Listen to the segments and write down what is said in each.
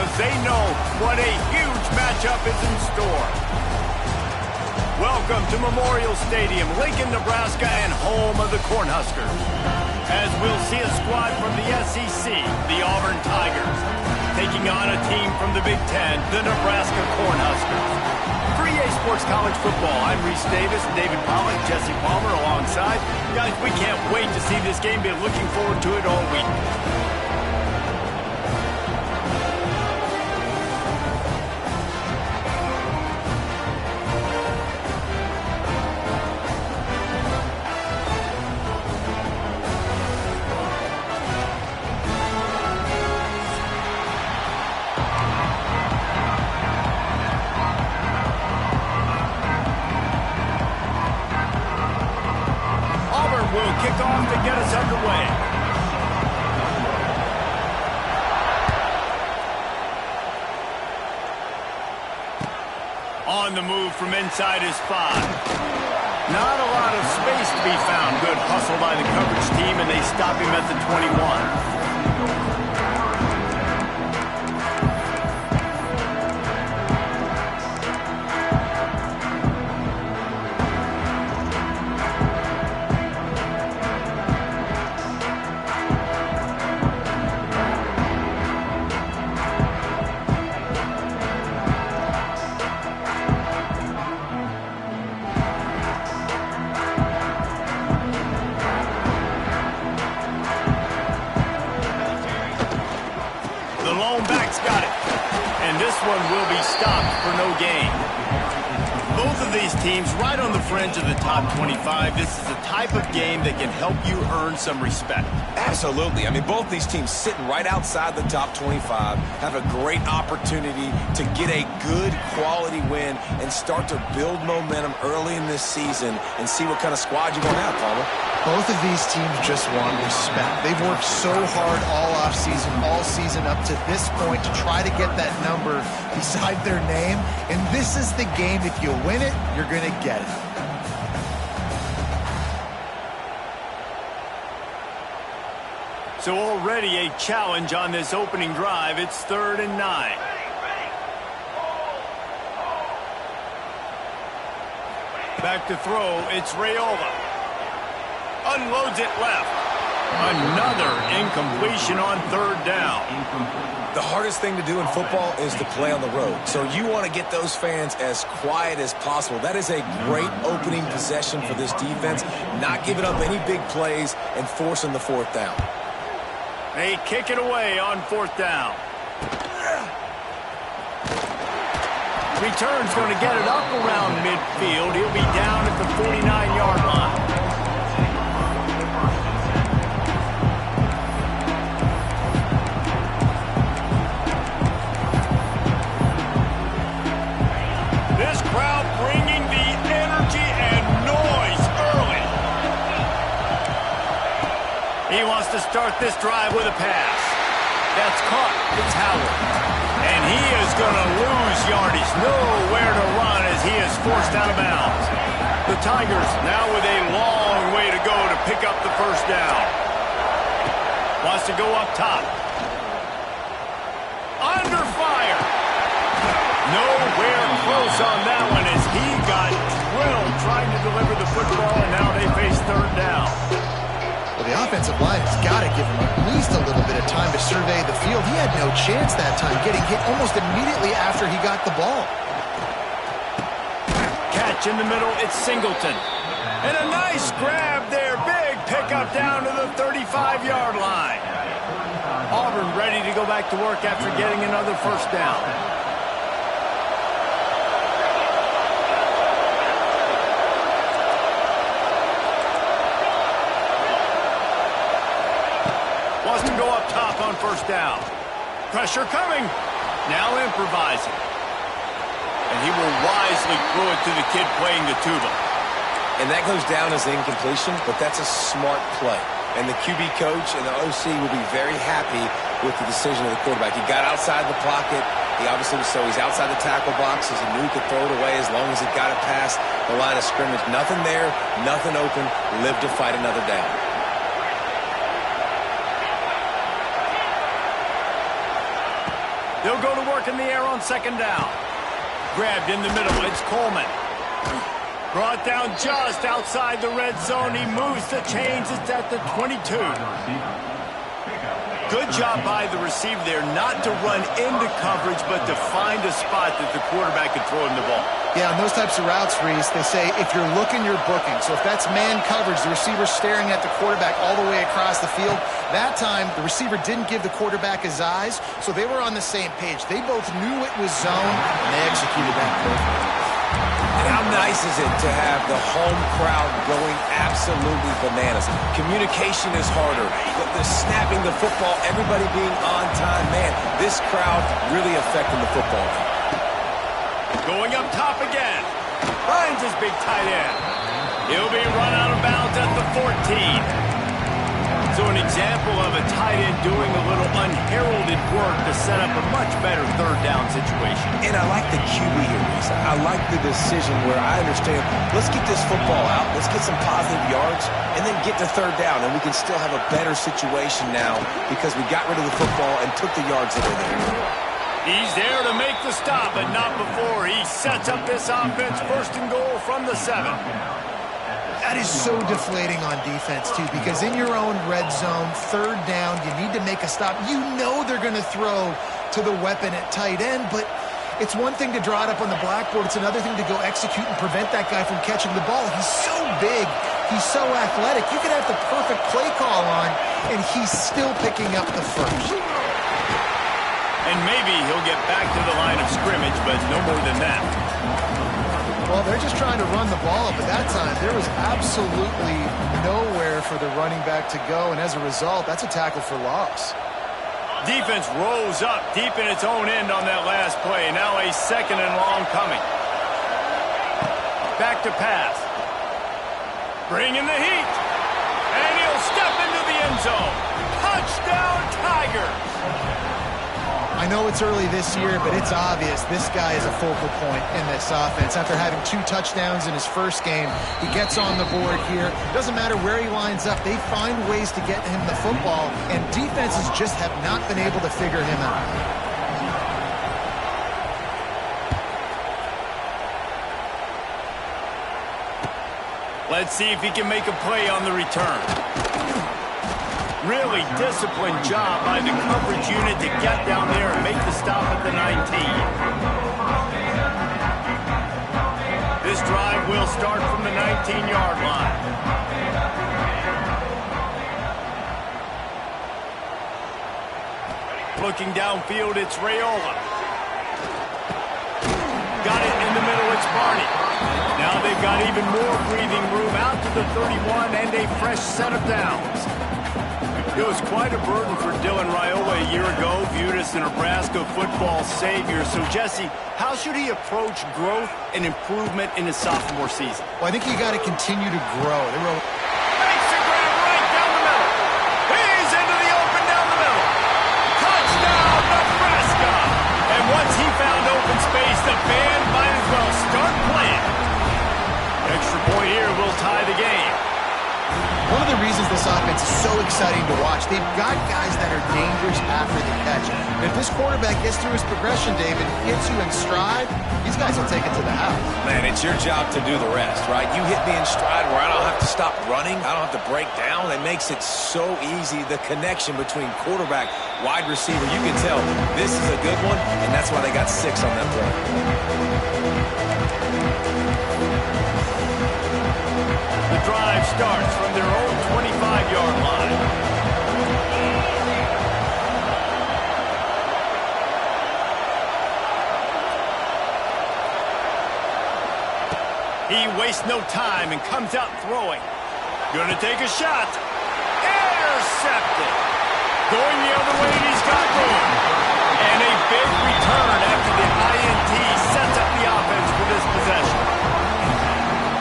because they know what a huge matchup is in store. Welcome to Memorial Stadium, Lincoln, Nebraska, and home of the Cornhuskers. As we'll see a squad from the SEC, the Auburn Tigers, taking on a team from the Big Ten, the Nebraska Cornhuskers. For EA Sports College Football, I'm Reese Davis, David Pollack, Jesse Palmer alongside. Guys, we can't wait to see this game. Been looking forward to it all week. Kick off to get us underway. On the move from inside his 5. Not a lot of space to be found. Good hustle by the coverage team, and they stop him at the 21. One will be stopped for no gain. Both of these teams right on the fringe of the top 25. This is the type of game that can help you earn some respect. Absolutely. I mean, both these teams sitting right outside the top 25 have a great opportunity to get a good quality win and start to build momentum early in this season and see what kind of squad you're going to have, Palmer. Both of these teams just want respect. They've worked so hard all season up to this point to try to get that number beside their name. And this is the game. If you win it, you're going to get it. So already a challenge on this opening drive. It's 3rd and 9. Back to throw. It's Raiola. Unloads it left. Another incompletion on 3rd down. The hardest thing to do in football is to play on the road. So you want to get those fans as quiet as possible. That is a great opening possession for this defense. Not giving up any big plays and forcing the 4th down. They kick it away on 4th down. Return's going to get it up around midfield. He'll be down at the 49-yard line. He wants to start this drive with a pass. That's caught. It's Howard. And he is going to lose yardage. Nowhere to run as he is forced out of bounds. The Tigers now with a long way to go to pick up the 1st down. Wants to go up top. Under fire. Nowhere close on that one as he got drilled trying to deliver the football, and now they face 3rd down. Well, the offensive line has got to give him at least a little bit of time to survey the field. He had no chance that time, getting hit almost immediately after he got the ball. Catch in the middle, it's Singleton. And a nice grab there, big pickup down to the 35-yard line. Auburn ready to go back to work after getting another 1st down. Wants to go up top on 1st down. Pressure coming. Now improvising. And he will wisely throw it to the kid playing the tuba. And that goes down as incompletion, but that's a smart play. And the QB coach and the OC will be very happy with the decision of the quarterback. He got outside the pocket. He obviously was he's outside the tackle boxes. He knew he could throw it away as long as he got it past the line of scrimmage. Nothing there, nothing open. Live to fight another down. They'll go to work in the air on second down. Grabbed in the middle. It's Coleman. Brought down just outside the red zone. He moves the chains. It's at the 22. Good job by the receiver there not to run into coverage, but to find a spot that the quarterback could throw him the ball. Yeah, on those types of routes, Reese, they say if you're looking, you're booking. So if that's man coverage, the receiver's staring at the quarterback all the way across the field. That time, the receiver didn't give the quarterback his eyes, so they were on the same page. They both knew it was zone, and they executed that perfectly. And how nice is it to have the home crowd going absolutely bananas? Communication is harder. The snapping the football, everybody being on time. Man, this crowd really affecting the football. Going up top again. Finds his big tight end. He'll be run out of bounds at the 14. So an example of a tight end doing a little unheralded work to set up a much better third down situation. And I like the QB here, Lisa. I like the decision where I understand, let's get this football out, let's get some positive yards, and then get to third down, and we can still have a better situation now because we got rid of the football and took the yards that are there. He's there to make the stop, but not before. He sets up this offense first and goal from the 7. That is so deflating on defense, too, because in your own red zone, third down, you need to make a stop. You know they're going to throw to the weapon at tight end, but it's one thing to draw it up on the blackboard. It's another thing to go execute and prevent that guy from catching the ball. He's so big. He's so athletic. You could have the perfect play call on, and he's still picking up the first. And maybe he'll get back to the line of scrimmage, but no more than that. Well, they're just trying to run the ball, but that time there was absolutely nowhere for the running back to go, and as a result, that's a tackle for loss. Defense rose up deep in its own end on that last play. Now a second and long coming. Back to pass. Bringing the heat. And he'll step into the end zone. Touchdown, Tigers! I know it's early this year, but it's obvious this guy is a focal point in this offense. After having 2 touchdowns in his first game, he gets on the board here. It doesn't matter where he lines up. They find ways to get him the football, and defenses just have not been able to figure him out. Let's see if he can make a play on the return. Really disciplined job by the coverage unit to get down there and make the stop at the 19. This drive will start from the 19-yard line. Looking downfield, it's Raiola. Got it in the middle, it's Barney. Now they've got even more breathing room out to the 31 and a fresh set of downs. It was quite a burden for Dylan Raiola a year ago, viewed as the Nebraska football savior. So, Jesse, how should he approach growth and improvement in his sophomore season? Well, I think you got to continue to grow. Makes a grab right down the middle. He's into the open down the middle. Touchdown, Nebraska! And once he found open space, the band might as well start playing. Extra point here will tie the game. One of the reasons this offense is so exciting to watch, they've got guys that are dangerous after the catch. And if this quarterback gets through his progression, David, hits you in stride, these guys will take it to the house. Man, it's your job to do the rest, right? You hit me in stride where I don't have to stop running. I don't have to break down. It makes it so easy, the connection between quarterback, wide receiver. You can tell this is a good one, and that's why they got 6 on that play. The drive starts from their own 25-yard line. He wastes no time and comes out throwing. Gonna take a shot. Intercepted. Going the other way, and he's got room. And a big return after the INT sets up the offense for this possession.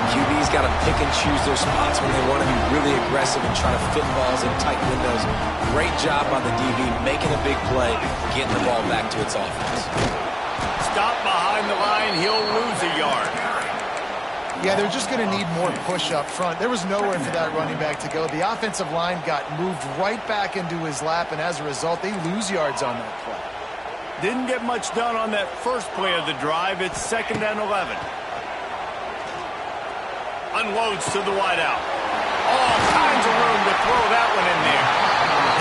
QB's got to pick and choose their spots when they want to be really aggressive and try to fit balls in tight windows. Great job by the DB making a big play, getting the ball back to its offense. Stop behind the line, he'll lose a yard. Yeah, they're just going to need more push up front. There was nowhere for that running back to go. The offensive line got moved right back into his lap, and as a result, they lose yards on that play. Didn't get much done on that first play of the drive. It's 2nd and 11. Unloads to the wideout. All kinds of room to throw that one in there.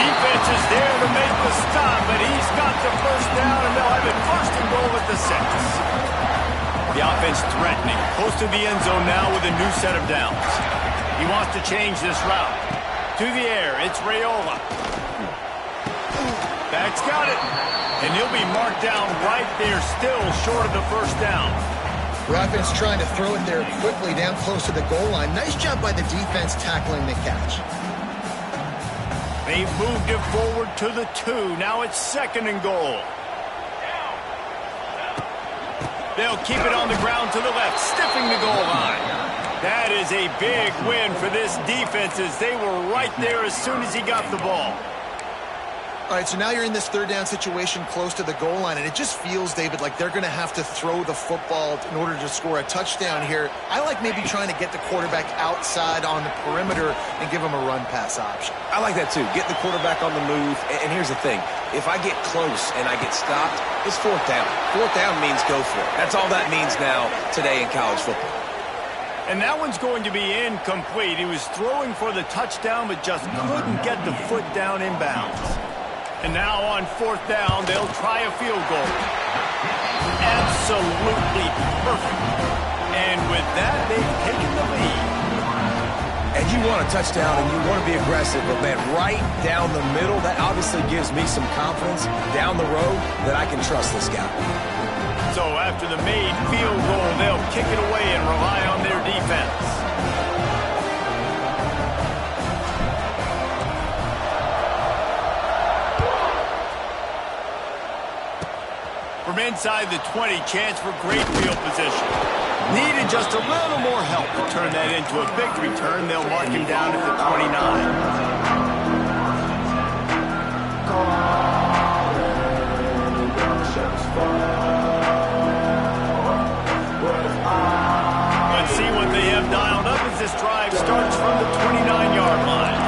Defense is there to make the stop, but he's got the first down, and they'll have it 1st and goal at the 6. The offense threatening. Close to the end zone now with a new set of downs. He wants to change this route. To the air, it's Raiola. Back's got it. And he'll be marked down right there, still short of the first down. The offense trying to throw it there quickly down close to the goal line. Nice job by the defense tackling the catch. They've moved it forward to the 2. Now it's 2nd and goal. They'll keep it on the ground to the left, stiffing the goal line. That is a big win for this defense as they were right there as soon as he got the ball. All right, so now you're in this 3rd down situation close to the goal line, and it just feels, David, like they're going to have to throw the football in order to score a touchdown here. I like maybe trying to get the quarterback outside on the perimeter and give him a run-pass option. I like that, too. Get the quarterback on the move. And here's the thing. If I get close and I get stopped, it's 4th down. 4th down means go for it. That's all that means now today in college football. And that one's going to be incomplete. He was throwing for the touchdown, but just couldn't get the foot down in bounds. And now on 4th down, they'll try a field goal. Absolutely perfect. And with that, they've taken the lead. And you want a touchdown and you want to be aggressive, but man, right down the middle, that obviously gives me some confidence down the road that I can trust this guy. So after the made field goal, they'll kick it away and rely on their defense. From inside the 20, chance for great field position. Needed just a little more help to turn that into a big return. They'll mark him down at the 29. Let's see what they have dialed up as this drive starts from the 29-yard line.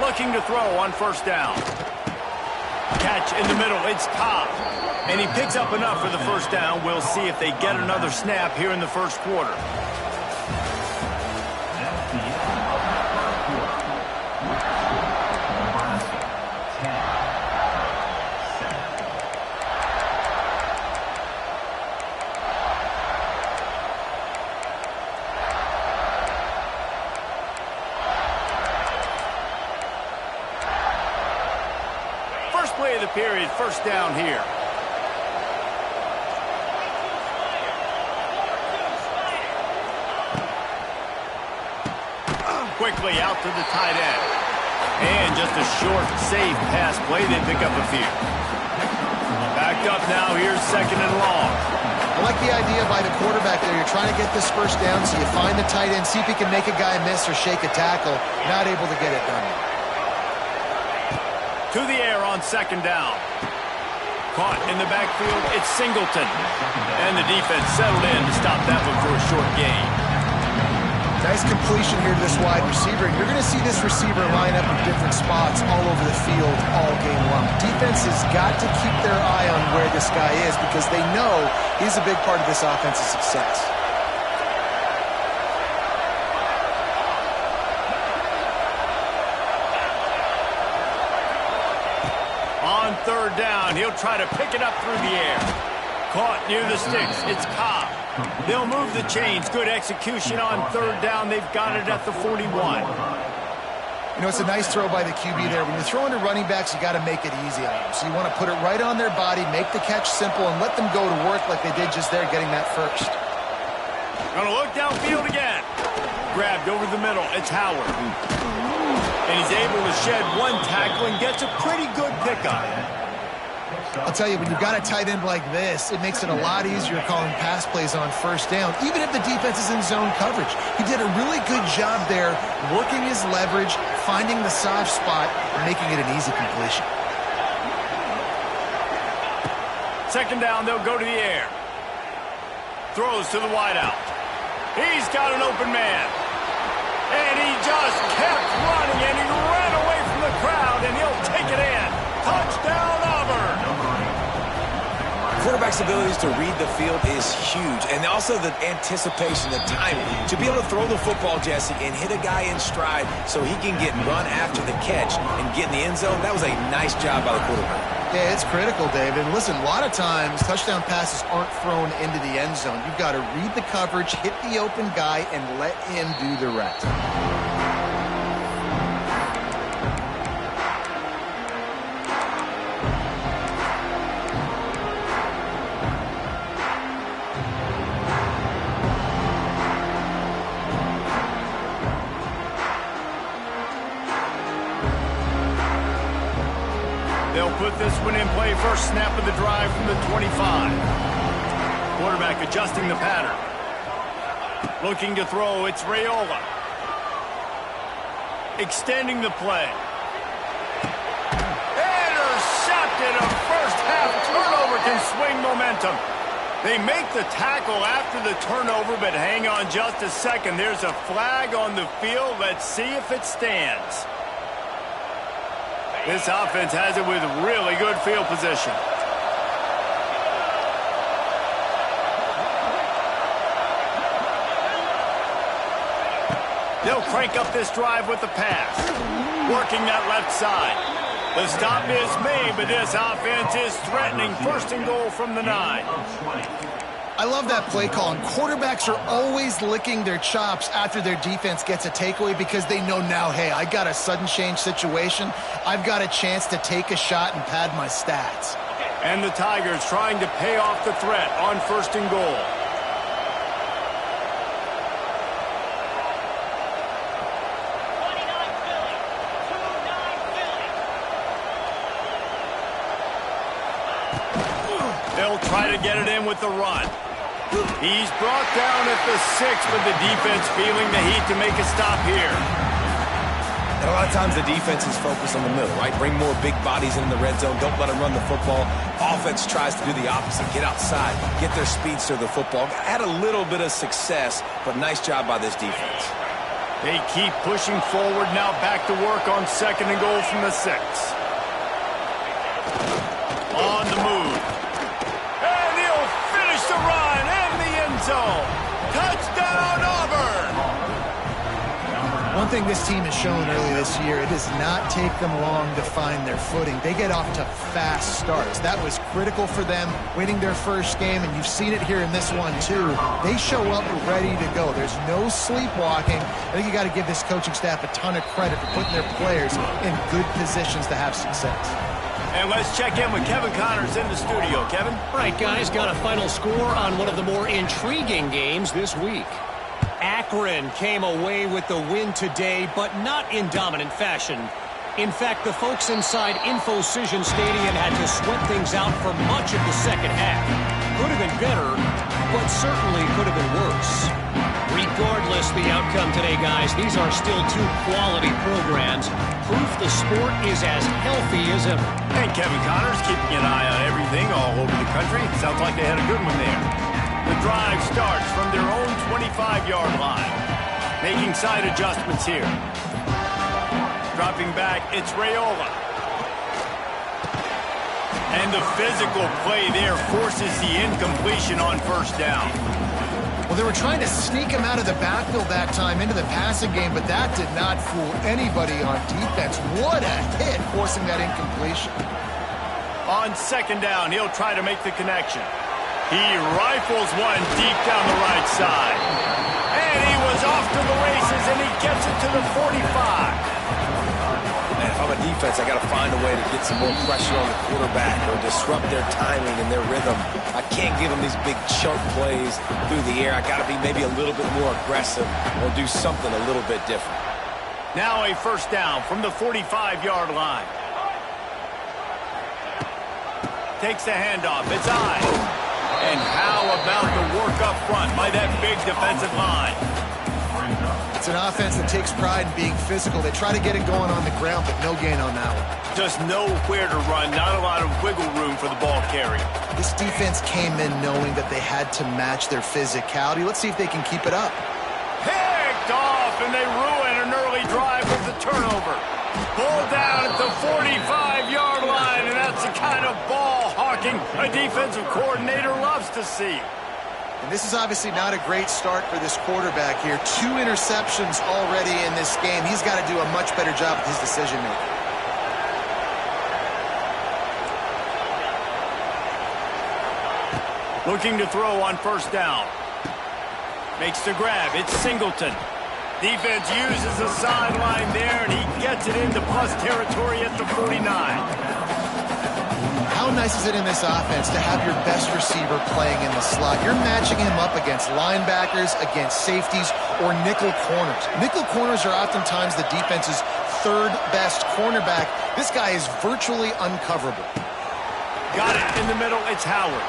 Looking to throw on 1st down. Catch in the middle, it's Cobb. And he picks up enough for the 1st down. We'll see if they get another snap here in the 1st quarter. Play of the period, 1st down here. Quickly out to the tight end. And just a short, safe pass play. They pick up a few. Backed up now. Here's 2nd and long. I like the idea by the quarterback there. You're trying to get this 1st down, so you find the tight end, see if he can make a guy miss or shake a tackle. Not able to get it done. To the air on 2nd down. Caught in the backfield, it's Singleton. And the defense settled in to stop that one for a short gain. Nice completion here to this wide receiver. And you're going to see this receiver line up in different spots all over the field all game long. Defense has got to keep their eye on where this guy is because they know he's a big part of this offense's success. On 3rd down, he'll try to pick it up through the air. Caught near the sticks. It's Cobb. They'll move the chains. Good execution on 3rd down. They've got it at the 41. You know, it's a nice throw by the QB there. When you're throwing to running backs, you got to make it easy on them. So you want to put it right on their body, make the catch simple, and let them go to work like they did just there, getting that first. Gonna look downfield again. Grabbed over the middle. It's Howard. And he's able to shed one tackle and gets a pretty good pickup. I'll tell you, when you've got a tight end like this, it makes it a lot easier calling pass plays on 1st down, even if the defense is in zone coverage. He did a really good job there, working his leverage, finding the soft spot, and making it an easy completion. 2nd down, they'll go to the air. Throws to the wideout. He's got an open man. And he just kept running, and he ran away from the crowd, and he'll take it in. Touchdown! abilities to read the field is huge. And also the anticipation, the timing. To be able to throw the football, Jesse, and hit a guy in stride so he can get run after the catch and get in the end zone, that was a nice job by the quarterback. Yeah, it's critical, David. Listen, a lot of times touchdown passes aren't thrown into the end zone. You've got to read the coverage, hit the open guy, and let him do the rest. They'll put this one in play. First snap of the drive from the 25. Quarterback adjusting the pattern. Looking to throw, it's Raiola. Extending the play. Intercepted. A first half turnover can swing momentum. They make the tackle after the turnover, but hang on just a second. There's a flag on the field. Let's see if it stands. This offense has it with really good field position. They'll crank up this drive with the pass. Working that left side. The stop is made, but this offense is threatening. First and goal from the 9. I love that play call, and quarterbacks are always licking their chops after their defense gets a takeaway because they know now, hey, I got a sudden change situation. I've got a chance to take a shot and pad my stats. And the Tigers trying to pay off the threat on first and goal. They'll try to get it in with the run. He's brought down at the 6, but the defense feeling the heat to make a stop here. And a lot of times the defense is focused on the middle, right? Bring more big bodies in the red zone. Don't let them run the football. Offense tries to do the opposite. Get outside. Get their speedster the football. Had a little bit of success, but nice job by this defense. They keep pushing forward. Now back to work on second and goal from the 6. On the move. And he'll finish the run in the end zone. Touchdown, Auburn! One thing this team has shown early this year, it does not take them long to find their footing. They get off to fast starts. That was critical for them, winning their first game, and you've seen it here in this one too. They show up ready to go. There's no sleepwalking. I think you got to give this coaching staff a ton of credit for putting their players in good positions to have success. And let's check in with Kevin Connors in the studio. Kevin? Right, guys, got a final score on one of the more intriguing games this week. Akron came away with the win today, but not in dominant fashion. In fact, the folks inside InfoCision Stadium had to sweat things out for much of the second half. Could have been better, but certainly could have been worse. Regardless the outcome today, guys, these are still two quality programs. Proof the sport is as healthy as ever. And Kevin Connors keeping an eye on everything all over the country. Sounds like they had a good one there. The drive starts from their own 25-yard line. Making side adjustments here. Dropping back, it's Raiola. And the physical play there forces the incompletion on first down. Well, they were trying to sneak him out of the backfield that time into the passing game, but that did not fool anybody on defense. What a hit, forcing that incompletion. On second down, he'll try to make the connection. He rifles one deep down the right side. And he was off to the races, and he gets it to the 45. And if I'm a defense, I got to find a way to get some more pressure on the quarterback or disrupt their timing and their rhythm. I can't give them these big chunk plays through the air. I got to be maybe a little bit more aggressive or do something a little bit different. Now a first down from the 45-yard line. Takes the handoff. It's I. And how about the work up front by that big defensive line? It's an offense that takes pride in being physical. They try to get it going on the ground, but no gain on that one. Just nowhere to run, not a lot of wiggle room for the ball carrier. This defense came in knowing that they had to match their physicality. Let's see if they can keep it up. Picked off, and they ruin an early drive with the turnover. Pulled down at the 45-yard line, and that's the kind of ball hawking A defensive coordinator loves to see. And this is obviously not a great start for this quarterback here. 2 interceptions already in this game. He's got to do a much better job with his decision-making. Looking to throw on first down. Makes the grab. It's Singleton. Defense uses the sideline there, and he gets it into plus territory at the 49. How nice is it in this offense to have your best receiver playing in the slot? You're matching him up against linebackers, against safeties, or nickel corners. Nickel corners are oftentimes the defense's 3rd best cornerback. This guy is virtually uncoverable. Got it in the middle. It's Howard.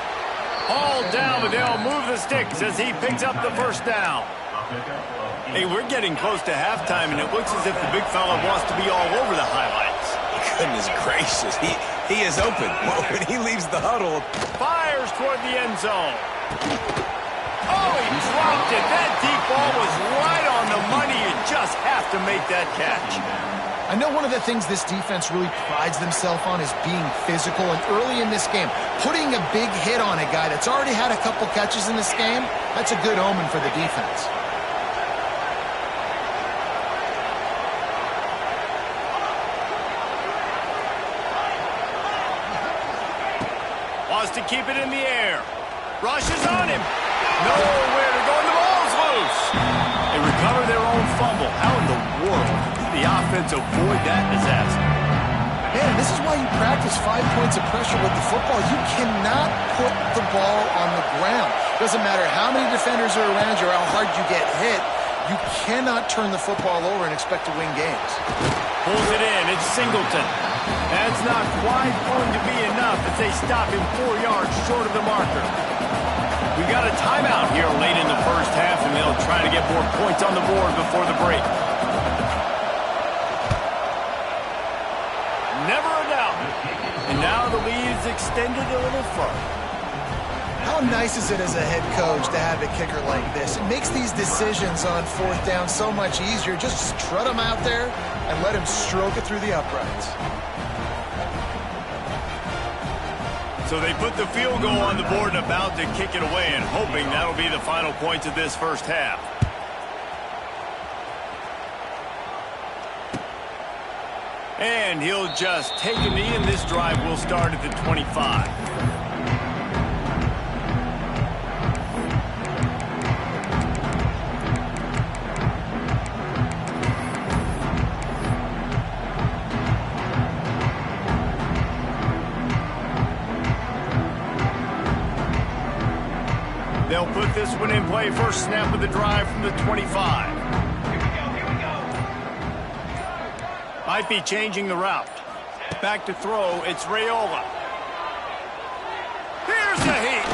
Hauled down, but they'll move the sticks as he picks up the first down. Hey, we're getting close to halftime, and it looks as if the big fella wants to be all over the highlights. Goodness gracious. He is open. When he leaves the huddle. Fires toward the end zone. Oh, he dropped it. That deep ball was right on the money. You just have to make that catch. I know one of the things this defense really prides themselves on is being physical, and early in this game, putting a big hit on a guy that's already had a couple catches in this game, that's a good omen for the defense. Wants to keep it in the air. Rushes on him. Nowhere to go, and the ball's loose. They recover their own fumble. How in the world did the offense avoid that disaster? Man, this is why you practice 5 points of pressure with the football. You cannot put the ball on the ground. Doesn't matter how many defenders are around you or how hard you get hit. You cannot turn the football over and expect to win games. Pulls it in. It's Singleton. That's not quite going to be enough as they stop him 4 yards short of the marker. We got a timeout here late in the first half, and they'll try to get more points on the board before the break. Never a doubt. And now the lead is extended a little further. How nice is it as a head coach to have a kicker like this? It makes these decisions on 4th down so much easier. Just strut him out there and let him stroke it through the uprights. So they put the field goal on the board and about to kick it away, and hoping that'll be the final points of this first half. And he'll just take a knee, and this drive will start at the 25. They'll put this one in play. First snap of the drive from the 25. Might be changing the route. Back to throw. It's Raiola. Here's the heat.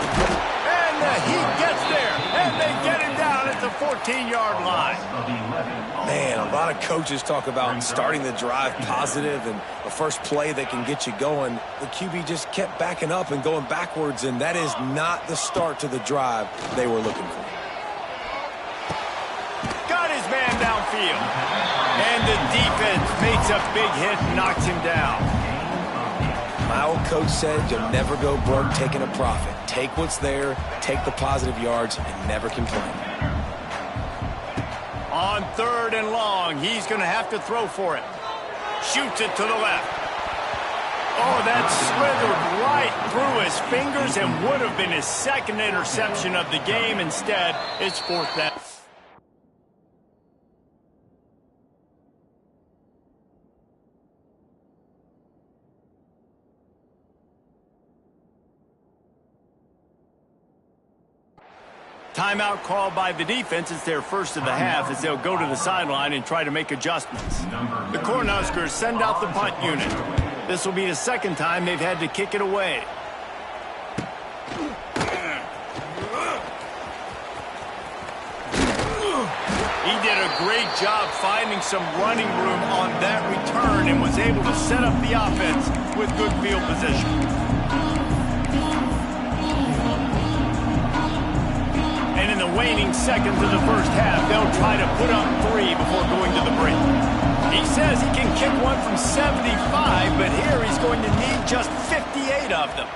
And the heat gets there. And they get him down at the 14-yard line. Man, a lot of coaches talk about starting the drive positive and a first play that can get you going. The QB just kept backing up and going backwards, and that is not the start to the drive they were looking for. Got his man downfield. And the defense makes a big hit and knocks him down. My old coach said you'll never go broke taking a profit. Take what's there, take the positive yards, and never complain. On 3rd and long, he's going to have to throw for it. Shoots it to the left. Oh, that slithered right through his fingers and would have been his 2nd interception of the game. Instead, it's 4th down. Timeout called by the defense. It's their first of the half as they'll go to the sideline and try to make adjustments. The Cornhuskers send out the punt unit. This will be the 2nd time they've had to kick it away. He did a great job finding some running room on that return and was able to set up the offense with good field position. And in the waning seconds of the first half, they'll try to put up 3 before going to the break. He says he can kick one from 75, but here he's going to need just 58 of them.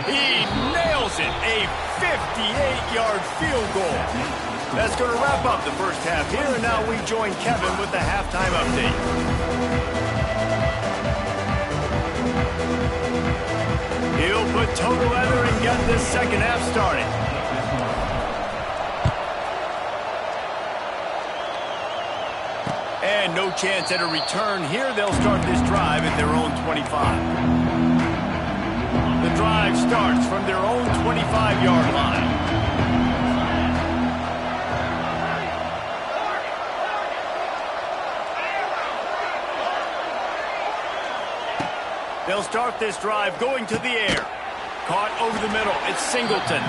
He nails it, a 58-yard field goal. That's going to wrap up the first half here, and now we join Kevin with the halftime update. He'll put total leather and get this second half started. And no chance at a return here. They'll start this drive at their own 25. The drive starts from their own 25-yard line. They'll start this drive going to the air. Caught over the middle. It's Singleton.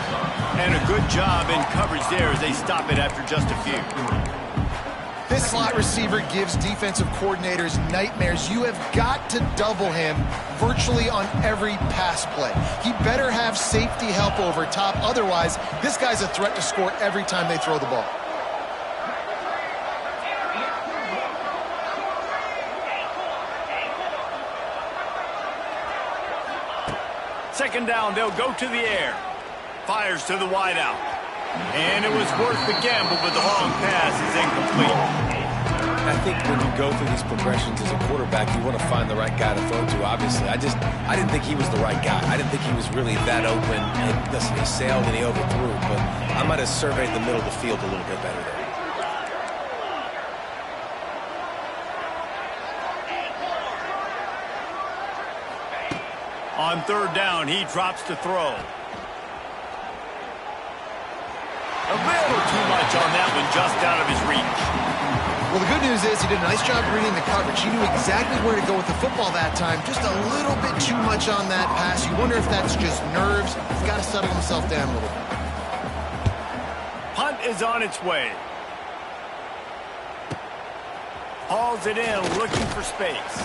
And a good job in coverage there as they stop it after just a few. This slot receiver gives defensive coordinators nightmares. You have got to double him virtually on every pass play. He better have safety help over top. Otherwise, this guy's a threat to score every time they throw the ball. Second down, they'll go to the air. Fires to the wideout. And it was worth the gamble, but the long pass is incomplete. I think when you go through these progressions as a quarterback, you want to find the right guy to throw to, obviously. I didn't think he was the right guy. I didn't think he was really that open. And listen, he sailed and he overthrew, but I might have surveyed the middle of the field a little bit better there. On third down, he drops to throw. A little too much on that one, just out of his reach. Well, the good news is he did a nice job reading the coverage. He knew exactly where to go with the football that time. Just a little bit too much on that pass. You wonder if that's just nerves. He's got to settle himself down a little bit. Punt is on its way. Hauls it in, looking for space.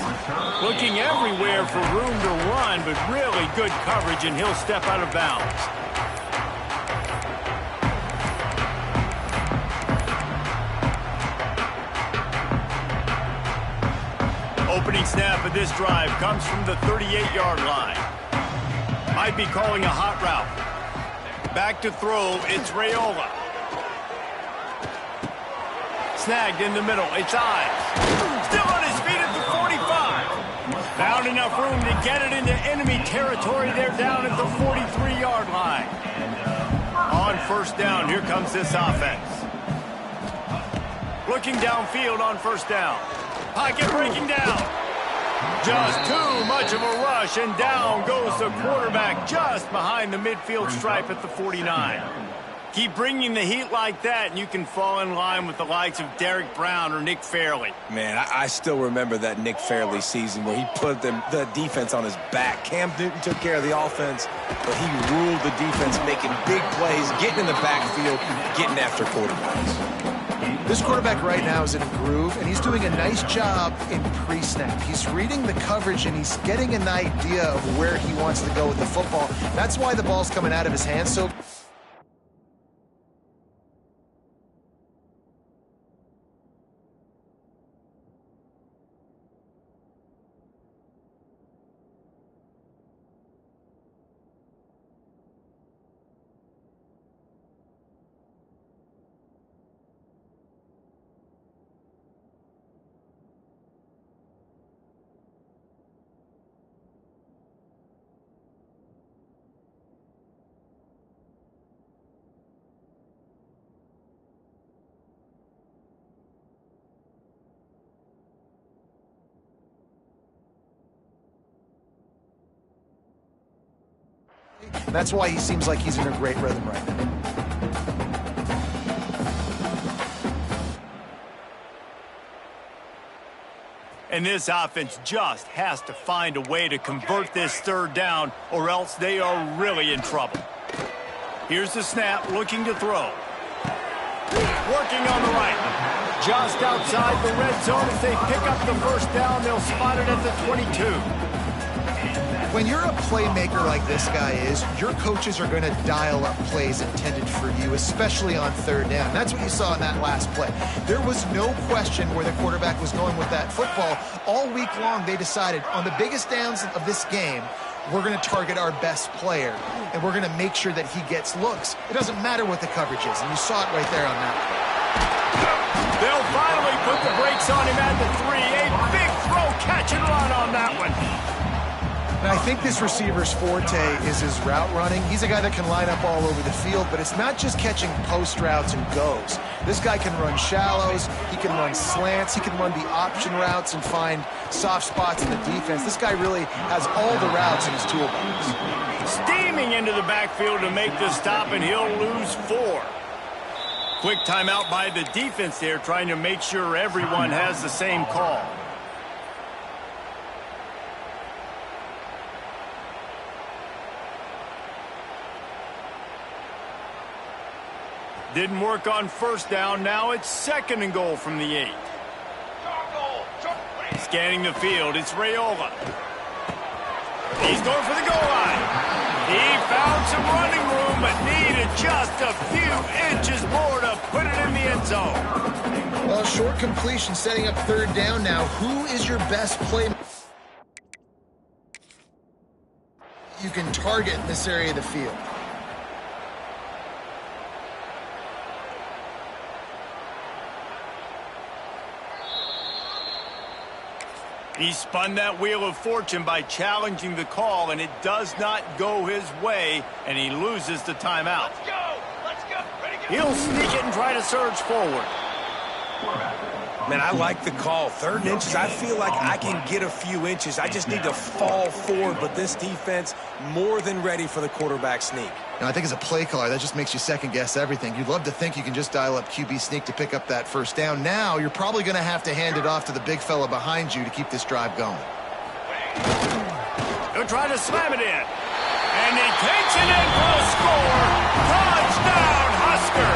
Looking everywhere for room to run, but really good coverage, and he'll step out of bounds. Opening snap of this drive comes from the 38-yard line. Might be calling a hot route. Back to throw, it's Raiola. Snagged in the middle, it's Ives. Still on his feet at the 45. Found enough room to get it into enemy territory. They're down at the 43-yard line. On first down, here comes this offense. Looking downfield on first down. Pocket breaking down. Just too much of a rush, and down goes the quarterback just behind the midfield stripe at the 49. Keep bringing the heat like that, and you can fall in line with the likes of Derek Brown or Nick Fairley. Man, I still remember that Nick Fairley season where he put the defense on his back. Cam Newton took care of the offense, but he ruled the defense, making big plays, getting in the backfield, getting after quarterbacks. This quarterback right now is in a groove, and he's doing a nice job in pre-snap. He's reading the coverage, and he's getting an idea of where he wants to go with the football. That's why the ball's coming out of his hands so... That's why he seems like he's in a great rhythm right now. And this offense just has to find a way to convert this third down, or else they are really in trouble. Here's the snap, looking to throw. Working on the right. Just outside the red zone as they pick up the first down. They'll spot it at the 22. When you're a playmaker like this guy is, your coaches are going to dial up plays intended for you, especially on third down. That's what you saw in that last play. There was no question where the quarterback was going with that football. All week long, they decided on the biggest downs of this game, we're going to target our best player, and we're going to make sure that he gets looks. It doesn't matter what the coverage is, and you saw it right there on that play. They'll finally put the brakes on him at the 3. A big throw, catch and run on that one. And I think this receiver's forte is his route running. He's a guy that can line up all over the field, but it's not just catching post routes and goes. This guy can run shallows, he can run slants, he can run the option routes and find soft spots in the defense. This guy really has all the routes in his toolbox. Steaming into the backfield to make the stop, and he'll lose 4. Quick timeout by the defense there, trying to make sure everyone has the same call. Didn't work on first down. Now it's 2nd and goal from the 8. Scanning the field, it's Raiola. He's going for the goal line. He found some running room, but needed just a few inches more to put it in the end zone. Well, short completion setting up 3rd down now. Who is your best play you can target in this area of the field? He spun that wheel of fortune by challenging the call, and it does not go his way, and he loses the timeout. Let's go! Let's go! Ready, go! He'll sneak it and try to surge forward. Man, I like the call. 3rd and inches, I feel like I can get a few inches. I just need to fall forward, but this defense more than ready for the quarterback sneak. Now, I think as a play caller, that just makes you second-guess everything. You'd love to think you can just dial up QB sneak to pick up that 1st down. Now, you're probably going to have to hand it off to the big fella behind you to keep this drive going. He'll try to slam it in. And he takes it in for a score. Touchdown, Husker!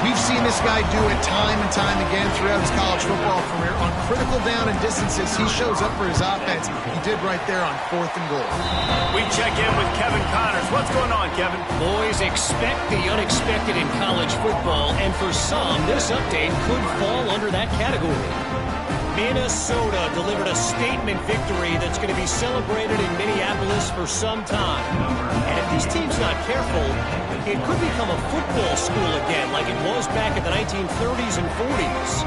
We've seen this guy do it time and time again throughout his college football career. On critical down and distances, he shows up for his offense. He did right there on 4th and goal. We check in with Kevin Connors. What's going on, Kevin? Boys, expect the unexpected in college football, and for some, this update could fall under that category. Minnesota delivered a statement victory that's going to be celebrated in Minneapolis for some time. And if these teams not careful, it could become a football school again like it was back in the 1930s and 40s.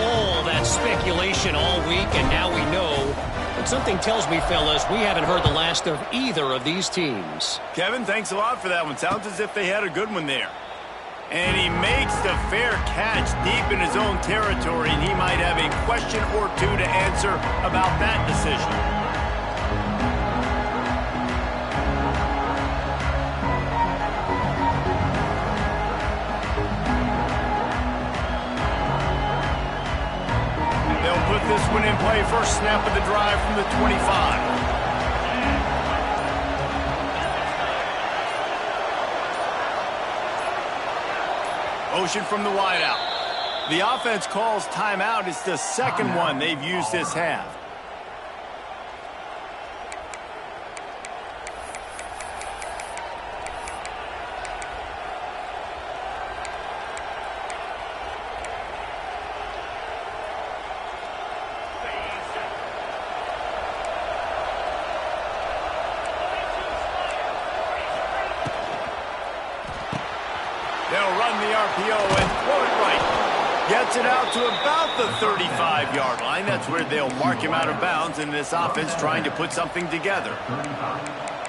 All that speculation all week, and now we know. But something tells me, fellas, we haven't heard the last of either of these teams. Kevin, thanks a lot for that one. Sounds as if they had a good one there. And he makes the fair catch deep in his own territory, and he might have a question or two to answer about that decision. They'll put this one in play. First snap of the drive from the 25. Motion from the wideout. The offense calls timeout. It's the 2nd one they've used this half. They'll run the RPO and throw it right. Gets it out to about the 35-yard line. That's where they'll mark him out of bounds in this offense trying to put something together.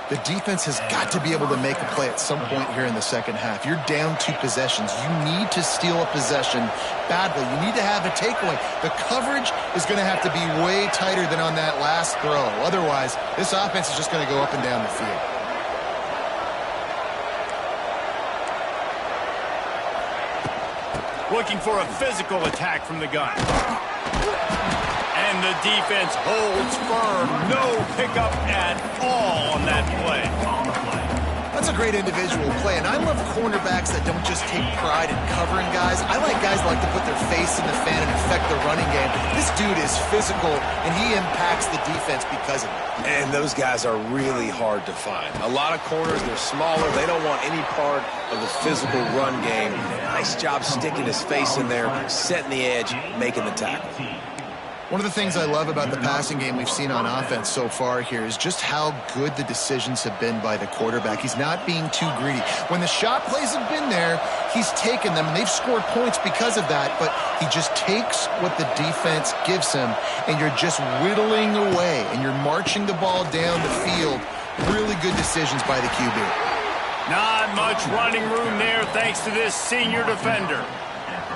The defense has got to be able to make a play at some point here in the 2nd half. You're down 2 possessions. You need to steal a possession badly. You need to have a takeaway. The coverage is going to have to be way tighter than on that last throw. Otherwise, this offense is just going to go up and down the field. Looking for a physical attack from the gun. And the defense holds firm. No pickup at all on that play. That's a great individual play, and I love cornerbacks that don't just take pride in covering guys. I like guys that like to put their face in the fan and affect the running game. This dude is physical, and he impacts the defense because of it. And those guys are really hard to find. A lot of corners, they're smaller. They don't want any part of the physical run game. Nice job sticking his face in there, setting the edge, making the tackle. One of the things I love about the passing game we've seen on offense so far here is just how good the decisions have been by the quarterback. He's not being too greedy. When the shot plays have been there, he's taken them, and they've scored points because of that, but he just takes what the defense gives him, and you're just whittling away, and you're marching the ball down the field. Really good decisions by the QB. Not much running room there thanks to this senior defender.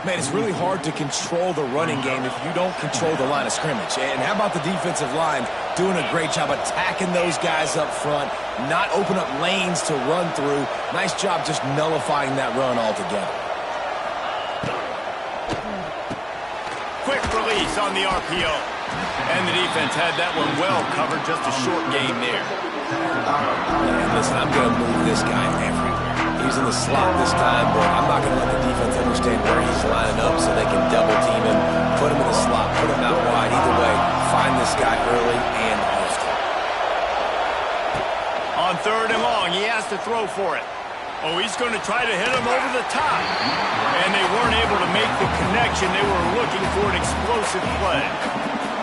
Man, it's really hard to control the running game if you don't control the line of scrimmage. And how about the defensive line doing a great job attacking those guys up front, not open up lanes to run through. Nice job just nullifying that run altogether. Quick release on the RPO. And the defense had that one well covered, just a short game there. And listen, I'm going to move this guy everywhere. He's in the slot this time, but I'm not going to let the defense understand where he's lining up so they can double team him, put him in the slot, put him out wide. Either way, find this guy early and often. On 3rd and long, he has to throw for it. Oh, he's going to try to hit him over the top. And they weren't able to make the connection. They were looking for an explosive play.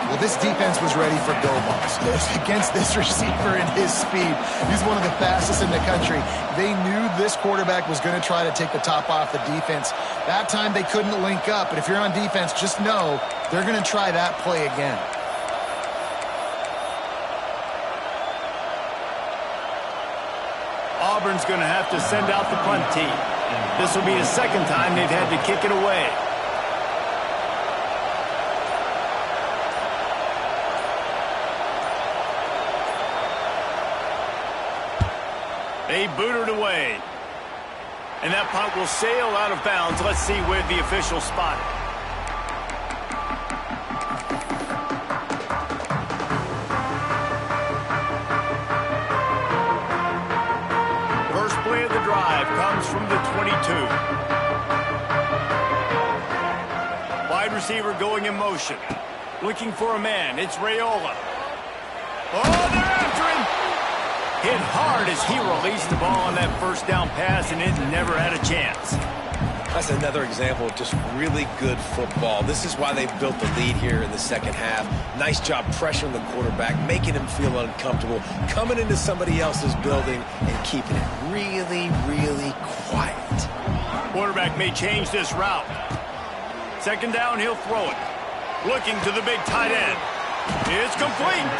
Well, this defense was ready for go balls. Against this receiver and his speed, he's one of the fastest in the country. They knew this quarterback was going to try to take the top off the defense. That time they couldn't link up, but if you're on defense, just know they're going to try that play again. Auburn's going to have to send out the punt team. This will be the second time they've had to kick it away. They booted away. And that punt will sail out of bounds. Let's see where the official spot it. First play of the drive comes from the 22. Wide receiver going in motion. Looking for a man. It's Raiola. Oh, they're after him. Hit hard as he released the ball on that first down pass, and it never had a chance. That's another example of just really good football. This is why they built the lead here in the second half. Nice job pressuring the quarterback, making him feel uncomfortable, coming into somebody else's building and keeping it really, really quiet. Quarterback may change this route. Second down, he'll throw it. Looking to the big tight end. It's complete.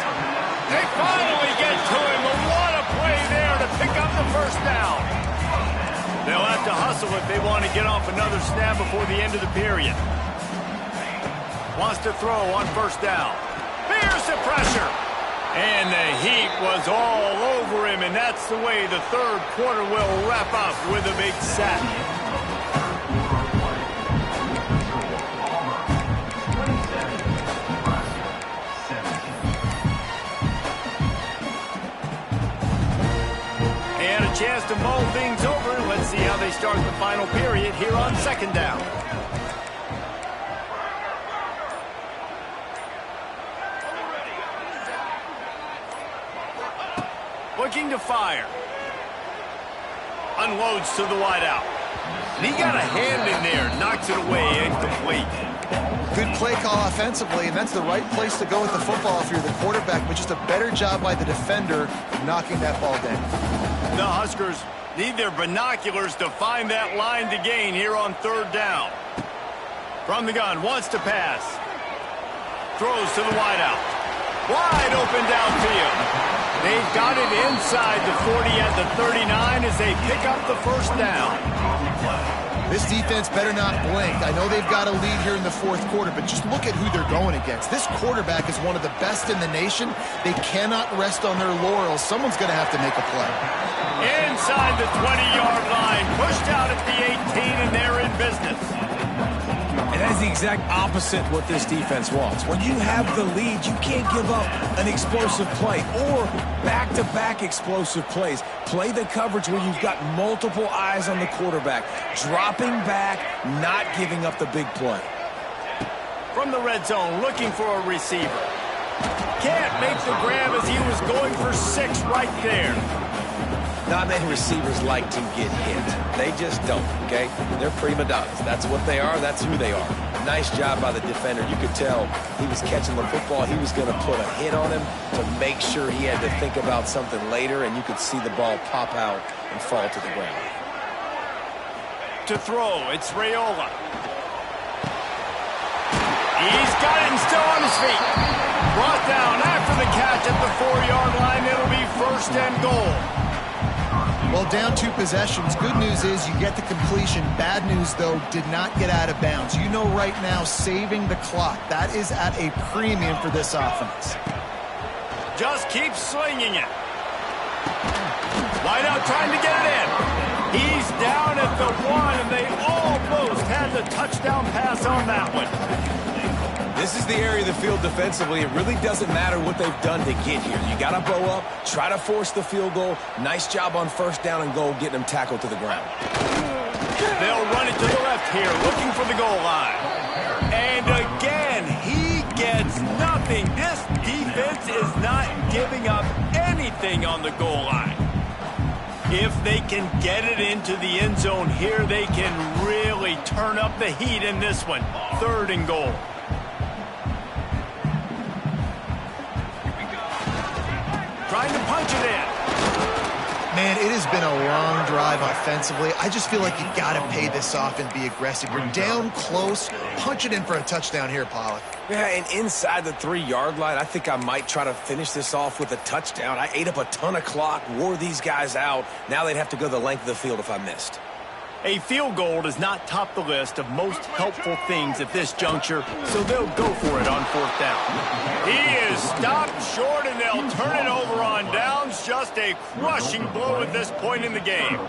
They finally get to him. What a play there to pick up the first down. They'll have to hustle if they want to get off another snap before the end of the period. Wants to throw on first down. Fears the pressure. And the heat was all over him, and that's the way the third quarter will wrap up with a big sack. Chance to mull things over. Let's see how they start the final period here on second down. Looking to fire. Unloads to the wideout. And he got a hand in there. Knocks it away. Incomplete. Good play call offensively, and that's the right place to go with the football if you're the quarterback, but just a better job by the defender knocking that ball down. The Huskers need their binoculars to find that line to gain here on third down. From the gun, wants to pass. Throws to the wideout. Wide open downfield. They've got it inside the 40 at the 39 as they pick up the first down. This defense better not blink. I know they've got a lead here in the fourth quarter, but just look at who they're going against. This quarterback is one of the best in the nation. They cannot rest on their laurels. Someone's going to have to make a play. Inside the 20-yard line, pushed out at the 18, and they're in business. And that is the exact opposite what this defense wants. When you have the lead, you can't give up an explosive play or back-to-back explosive plays. Play the coverage where you've got multiple eyes on the quarterback, dropping back, not giving up the big play. From the red zone, looking for a receiver. Can't make the grab as he was going for 6 right there. Not many receivers like to get hit. They just don't, okay? They're prima donnas. That's what they are. That's who they are. Nice job by the defender. You could tell he was catching the football. He was going to put a hit on him to make sure he had to think about something later, and you could see the ball pop out and fall to the ground. To throw, it's Raiola. He's got it and still on his feet. Brought down after the catch at the 4-yard line. It'll be 1st and goal. Well, down 2 possessions. Good news is you get the completion. Bad news, though, did not get out of bounds. You know right now, saving the clock. That is at a premium for this offense. Just keep slinging it. Wide out trying to get it in. He's down at the 1, and they almost had the touchdown pass on that one. This is the area of the field defensively. It really doesn't matter what they've done to get here. You got to bow up, try to force the field goal. Nice job on 1st down and goal, getting them tackled to the ground. They'll run it to the left here, looking for the goal line. And again, he gets nothing. This defense is not giving up anything on the goal line. If they can get it into the end zone here, they can really turn up the heat in this one. 3rd and goal. Trying to punch it in. Man, it has been a long drive offensively. I just feel like you got to pay this off and be aggressive. You're down close. Punch it in for a touchdown here, Pollock. Yeah, and inside the 3-yard line, I think I might try to finish this off with a touchdown. I ate up a ton of clock, wore these guys out. Now they'd have to go the length of the field if I missed. A field goal does not top the list of most helpful things at this juncture, so they'll go for it on 4th down. He is stopped short, and they'll turn it over on downs. Just a crushing blow at this point in the game.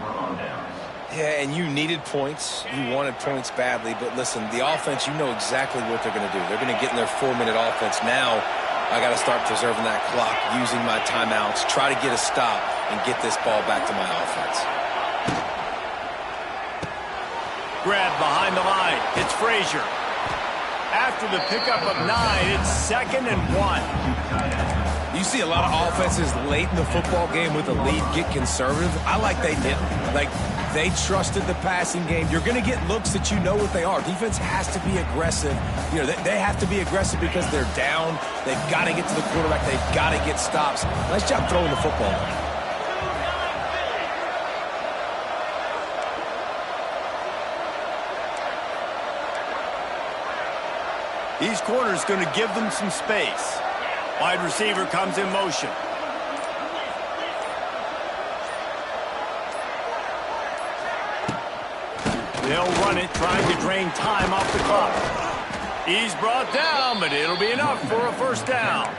Yeah, and you needed points. You wanted points badly, but listen, the offense, you know exactly what they're going to do. They're going to get in their 4-minute offense. Now I got to start preserving that clock, using my timeouts, try to get a stop, and get this ball back to my offense. Grab behind the line. It's Frazier. After the pickup of 9, it's 2nd and 1. You see a lot of offenses late in the football game with a lead get conservative. I like they didn't. Like, they trusted the passing game. You're going to get looks that you know what they are. Defense has to be aggressive. You know, they have to be aggressive because they're down. They've got to get to the quarterback. They've got to get stops. Nice job throwing the football. These corners going to give them some space. Wide receiver comes in motion. They'll run it, trying to drain time off the clock. He's brought down, but it'll be enough for a 1st down.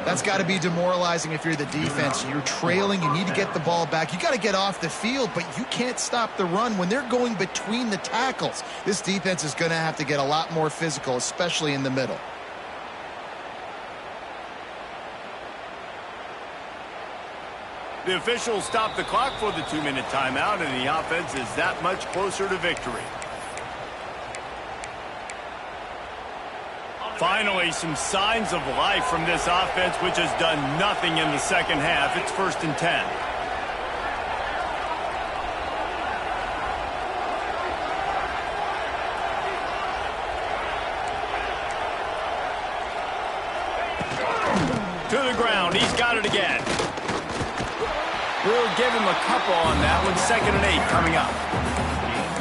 That's got to be demoralizing if you're the defense. You're trailing. You need to get the ball back. You got to get off the field, but you can't stop the run when they're going between the tackles. This defense is going to have to get a lot more physical, especially in the middle. The officials stop the clock for the 2-minute timeout, and the offense is that much closer to victory. Finally, some signs of life from this offense, which has done nothing in the 2nd half. It's 1st and 10. To the ground. He's got it again. We'll give him a couple on that one. 2nd and 8 coming up.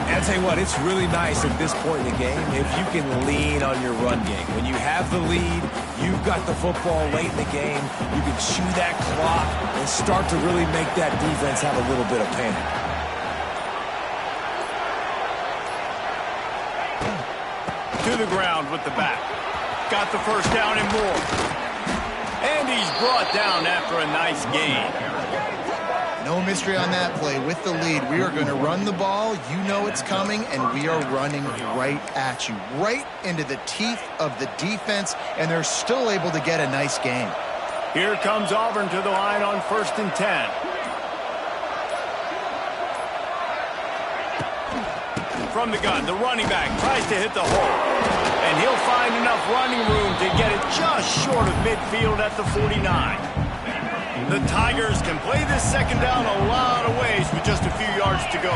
And I'll tell you what, it's really nice at this point in the game if you can lean on your run game. When you have the lead, you've got the football late in the game, you can chew that clock and start to really make that defense have a little bit of panic. To the ground with the back. Got the 1st down and more. And he's brought down after a nice gain. No mystery on that play. With the lead, we are going to run the ball. You know it's coming, and we are running right at you, right into the teeth of the defense, and they're still able to get a nice gain. Here comes Auburn to the line on 1st and 10. From the gun, the running back tries to hit the hole, and he'll find enough running room to get it just short of midfield at the 49. The Tigers can play this 2nd down a lot of ways with just a few yards to go.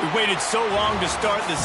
We waited so long to start this.